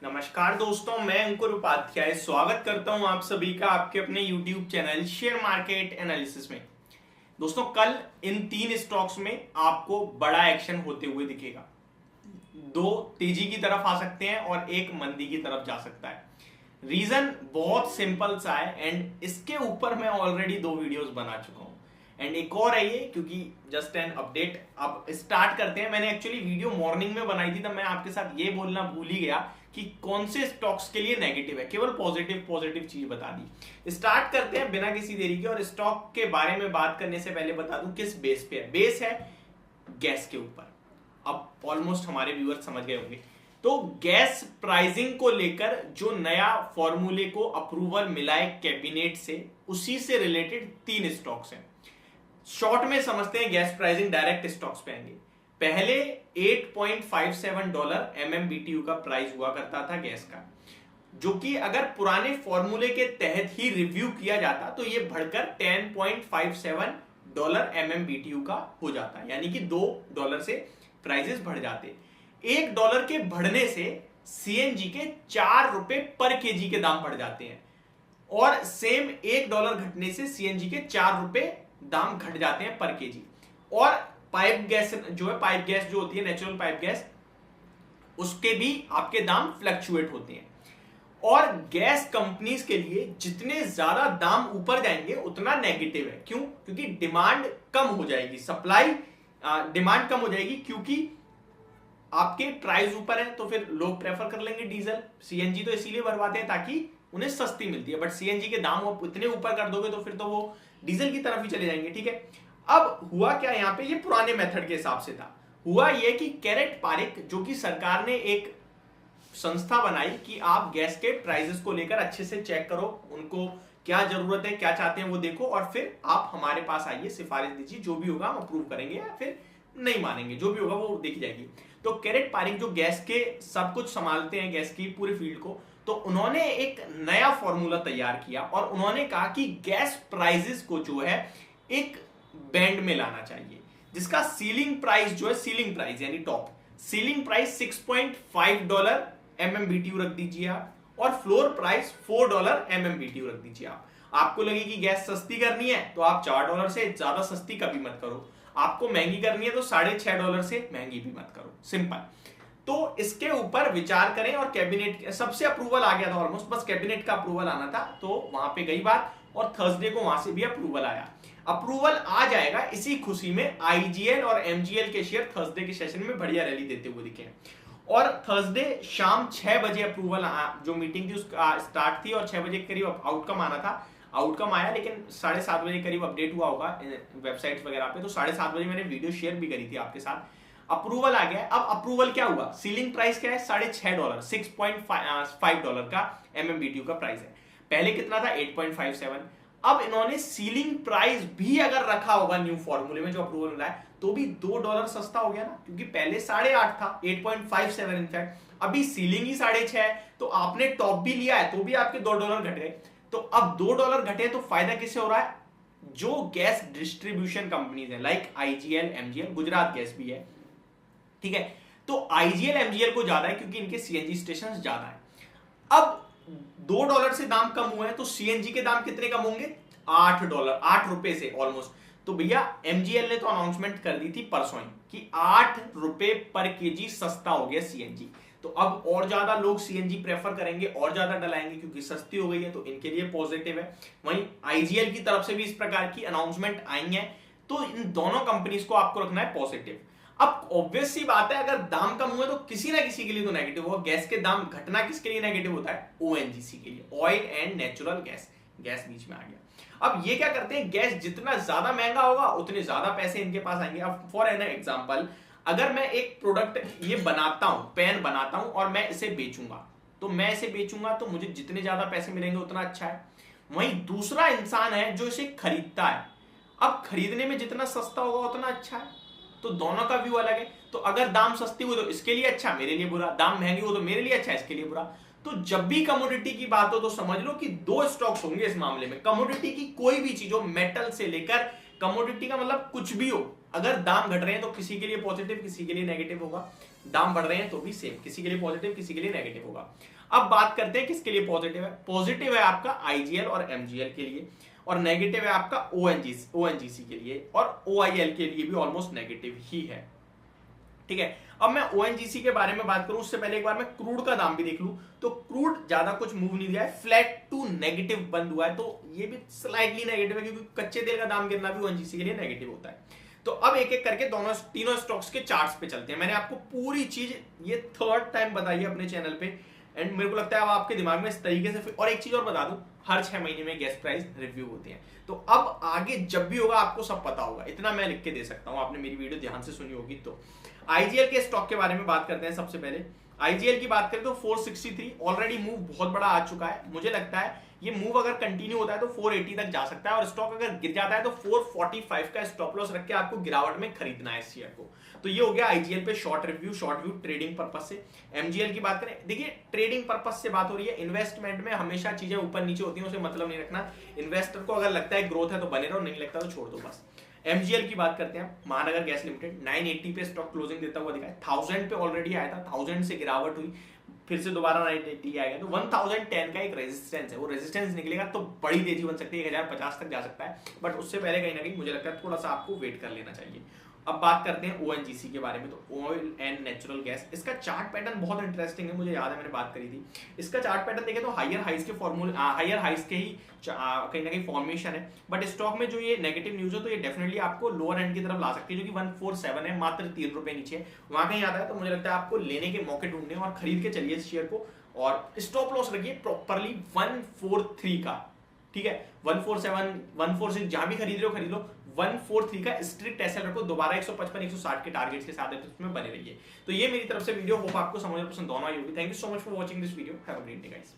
नमस्कार दोस्तों, मैं अंकुर उपाध्याय स्वागत करता हूं आप सभी का आपके अपने YouTube channel share market analysis में। दोस्तों, कल इन तीन स्टॉक्स में आपको बड़ा एक्शन होते हुए दिखेगा। दो तेजी की तरफ आ सकते हैं और एक मंदी की तरफ जा सकता है। रीजन बहुत सिंपल सा है एंड इसके ऊपर मैं ऑलरेडी 2 वीडियोस बना चुका हूं एंड एक और है ये, क्योंकि जस्ट एन अपडेट। अब स्टार्ट करते हैं। मैंने एक्चुअली वीडियो मॉर्निंग में बनाई थी, तब मैं आपके साथ ये बोलना भूल ही गया कि कौन से स्टॉक्स के लिए नेगेटिव है, केवल पॉजिटिव चीज बता दी। स्टार्ट करते हैं बिना किसी देरी के। और स्टॉक के बारे में बात करने से पहले बता दूं किस बेस पे है। बेस है गैस के ऊपर। अब ऑलमोस्ट हमारे व्यूअर्स समझ गए होंगे। तो गैस प्राइसिंग को लेकर जो नया फॉर्मूले को अप्रूवल मिला है कैबिनेट से, उसी से रिलेटेड 3 स्टॉक्स हैं। शॉर्ट में समझते हैं गैस प्राइसिंग डायरेक्ट स्टॉक्स पे आएंगे। पहले $8.57 MMBTU का प्राइस हुआ करता था गैस का, जो कि अगर पुराने फॉर्मूले के तहत ही रिव्यू किया जाता तो ये बढ़कर $10.57 MMBTU का हो जाता, यानी कि $2 से प्राइसेस बढ़ जाते। $1 के बढ़ने से सीएनजी के ₹4 पर केजी के दाम बढ़ जाते हैं और सेम $1 घटने से सीएनजी के ₹4 दाम घट जाते हैं पर केजी। और पाइप गैस जो होती है, नेचुरल पाइप गैस, उसके भी आपके दाम फ्लक्चुएट होते हैं। और गैस कंपनीज के लिए जितने ज्यादा दाम ऊपर जाएंगे उतना नेगेटिव है। क्यों? क्योंकि डिमांड कम हो जाएगी, डिमांड कम हो जाएगी, क्योंकि आपके प्राइस ऊपर है तो फिर लोग प्रेफर कर लेंगे डीजल। सीएनजी तो इसीलिए भरवाते हैं ताकि उन्हें सस्ती मिलती है, बट सीएनजी के दाम आप इतने ऊपर कर दोगे तो फिर तो वो डीजल की तरफ ही चले जाएंगे। ठीक है, अब हुआ क्या यहाँ पे, ये पुराने मेथड के हिसाब से था। हुआ ये कि कैरेट पारिक, जो कि सरकार ने एक संस्था बनाई कि आप गैस के प्राइसेस को लेकर अच्छे से चेक करो, उनको क्या जरूरत है, क्या चाहते हैं वो देखो, और फिर आप हमारे पास आइए, सिफारिश दीजिए, जो भी होगा हम अप्रूव करेंगे या फिर नहीं मानेंगे, जो भी होगा वो देखी जाएगी। तो कैरेट पारिक जो गैस के सब कुछ संभालते हैं, गैस की पूरी फील्ड को, तो उन्होंने एक नया फॉर्मूला तैयार किया और उन्होंने कहा कि गैस प्राइसेस को जो है एक बैंड में लाना चाहिए, जिसका सीलिंग प्राइस जो है, सीलिंग प्राइस यानी टॉप सीलिंग प्राइस $6.5 MMBTU रख दीजिए आप, और फ्लोर प्राइस $4 MMBTU रख दीजिए आप। आपको लगे कि गैस सस्ती करनी है तो आप $4 से ज्यादा सस्ती कभी मत करो, आपको महंगी करनी है तो $6.5 से महंगी भी मत करो, सिंपल। तो इसके ऊपर विचार करें और कैबिनेट सबसे अप्रूवल आ गया था ऑलमोस्ट, बस कैबिनेट का अप्रूवल आना था, तो वहां पे गई बात और थर्सडे को वहां से भी अप्रूवल आया। अप्रूवल आ जाएगा, इसी खुशी में आईजीएल और एमजीएल के शेयर थर्सडे के सेशन में बढ़िया रैली देते हुए दिखे। और थर्सडे शाम 6 बजे अप्रूवल जो मीटिंग थी उसका स्टार्ट थी और 6 बजे के करीब आउटकम आना था। आउटकम आया, लेकिन 7:30 बजे करीब अपडेट हुआ होगा वेबसाइट्स वगैरह पे, तो 7:30 बजे मैंने वीडियो शेयर भी करी थी आपके साथ। अप्रूवल आ गया। अब अप्रूवल क्या हुआ, सीलिंग प्राइस क्या है, $6.5, $6.5 का MMBTU का प्राइस है। पहले कितना था, 8.57। अब इन्होंने सीलिंग प्राइस भी अगर रखा होगा न्यू फॉर्मूले में जो अप्रूवल मिला है, तो भी $2 सस्ता हो गया ना, क्योंकि पहले 8.5 था, 8.57 इनफैक्ट। अभी सीलिंग ही 6.5 है, तो आपने टॉप भी लिया है तो भी आपके $2 घट गए। तो अब $2 घटे तो फायदा किससे हो रहा है, जो गैस डिस्ट्रीब्यूशन कंपनीज है, like IGL, MGL, Gujarat gas भी है, ठीक है। तो आईजीएल एमजीएल को ज्यादा है क्योंकि इनके सीएनजी स्टेशन ज्यादा है। अब $2 से दाम कम हुए हैं तो सीएनजी के दाम कितने कम होंगे, $8, ₹8 से ऑलमोस्ट। तो भैया एमजीएल ने तो अनाउंसमेंट कर दी थी परसों ही कि ₹8 पर केजी सस्ता हो गया सीएनजी। तो अब और ज्यादा लोग सीएनजी प्रेफर करेंगे और ज्यादा डलाएंगे क्योंकि सस्ती हो गई है, तो इनके लिए पॉजिटिव है। वहीं आईजीएल की तरफ से भी इस प्रकार की अनाउंसमेंट आई है, तो इन दोनों कंपनीज को आपको रखना है पॉजिटिव। अब ऑब्वियस सी बात है, अगर दाम कम हुए तो किसी ना किसी के लिए तो नेगेटिव होगा। गैस के दाम घटना किसके लिए नेगेटिव होता है, ओएनजीसी के लिए, oil and natural gas. Gas बीच में आ गया। अब ये क्या करते हैं, गैस जितना ज्यादा महंगा होगा उतने ज्यादा पैसे इनके पास आएंगे। अब फॉर एन एग्जांपल, अगर मैं एक प्रोडक्ट ये बनाता हूं, पेन बनाता हूं और मैं इसे बेचूंगा, तो मैं इसे बेचूंगा तो मुझे जितने ज्यादा पैसे मिलेंगे उतना अच्छा है। वहीं दूसरा इंसान है जो इसे खरीदता है, अब खरीदने में जितना सस्ता होगा उतना अच्छा है। तो दोनों का व्यू अलग है। तो अगर दाम सस्ती हुई तो इसके लिए अच्छा, मेरे लिए बुरा, दाम महंगी हो तो मेरे लिए अच्छा, इसके लिए बुरा। तो जब भी कमोडिटी की बात हो तो समझ लो कि 2 स्टॉक्स होंगे इस मामले में। कमोडिटी की कोई भी चीज हो, मेटल से लेकर, कमोडिटी का मतलब कुछ भी हो, अगर दाम घट रहे हैं तो किसी के लिए पॉजिटिव, किसी के लिए नेगेटिव होगा। दाम बढ़ रहे हैं तो भी सेम, किसी के लिए पॉजिटिव किसी के लिए नेगेटिव होगा। अब बात करते हैं किसके लिए पॉजिटिव है। पॉजिटिव है आपका आईजीएल और एमजीएल के लिए, और नेगेटिव है आपका ओएनजीसी के लिए, और ओआईएल के लिए भी ऑलमोस्ट नेगेटिव ही है। ठीक है, अब मैं ओएनजीसी के बारे में बात करूं उससे पहले एक बार मैं क्रूड का दाम भी देख लूं। तो क्रूड ज्यादा कुछ मूव नहीं दिया है, फ्लैट टू नेगेटिव बंद हुआ है, तो ये भी स्लाइटली नेगेटिव है क्योंकि कच्चे तेल का दाम गिरना भी ओएनजीसी के लिए नेगेटिव होता है। तो अब एक एक करके तीनों स्टॉक्स के चार्ट्स पे चलते हैं। मैंने आपको पूरी चीज ये थर्ड टाइम बताई है अपने चैनल पे, एंड मेरे को लगता है अब आपके दिमाग में इस तरीके से। और एक चीज और बता दूं, हर 6 महीने में गैस प्राइस रिव्यू होते हैं, तो अब आगे जब भी होगा आपको सब पता होगा, इतना मैं लिख के दे सकता हूं। आपने मेरी वीडियो ध्यान से सुनी होगी। तो आईजीएल के स्टॉक के बारे में बात करते हैं। सबसे पहले आईजीएल की बात करें तो 463 ऑलरेडी मूव बहुत बड़ा आ चुका है। मुझे लगता है ये मूव अगर कंटिन्यू होता है तो 480 तक जा सकता है, और स्टॉक अगर गिर जाता है तो 445 का स्टॉप लॉस रख के आपको गिरावट में खरीदना है इस शेयर को। तो ये हो गया आईजीएल पे शॉर्ट व्यू ट्रेडिंग पर्पस से। एमजीएल की बात करें, देखिए ट्रेडिंग पर्पस से बात हो रही है, इन्वेस्टमेंट में हमेशा चीजें ऊपर नीचे होती हैं, उसे मतलब नहीं रखना। इन्वेस्टर को अगर लगता है ग्रोथ है तो बने रहो, नहीं लगता तो छोड़ दो बस। एमजीएल की बात करते हैं, महानगर गैस लिमिटेड 980 पे स्टॉक क्लोजिंग देता हुआ दिखा है। 1000 पे ऑलरेडी आया था, 1000 से गिरावट हुई, फिर से दोबारा 980 आएगा, तो 1010 का एक रेजिस्टेंस है, वो रेजिस्टेंस निकलेगा तो बड़ी तेजी बन सकती है, 1050 तक जा सकता है, बट उससे पहले कहीं ना कहीं मुझे लगता है थोड़ा सा आपको वेट कर लेना चाहिए। अब बात करते हैं ओएनजीसी के बारे में। तो ऑयल एंड नेचुरल गैस, इसका चार्ट पैटर्न बहुत इंटरेस्टिंग है, मुझे याद है मैंने बात करी थी। इसका चार्ट पैटर्न देखें तो हायर हाइस के फॉर्मूले, हायर हाइस के ही कहीं ना कहीं फॉर्मेशन है, बट स्टॉक में जो ये नेगेटिव न्यूज है तो ये डेफिनेटली आपको लोअर एंड की तरफ ला सकती है, जो कि 147 है, मात्र 3 रुपए नीचे वहां कहीं आता है। तो मुझे लगता है आपको लेने के मौके ढूंढने और खरीद के चलिए इस शेयर को, और स्टॉप लॉस रखिए प्रॉपरली 143 का। ठीक है, 147 146 जहां भी खरीद रहे हो 143 का स्ट्रिक्ट एसएल रखो, दोबारा 155 160 के टारगेट्स के साथ उसमें बने रहिए। तो ये मेरी तरफ से वीडियो, होप आपको समझ पसंद दोनों आई होगी। Thank you so much for watching this video, have a great day guys.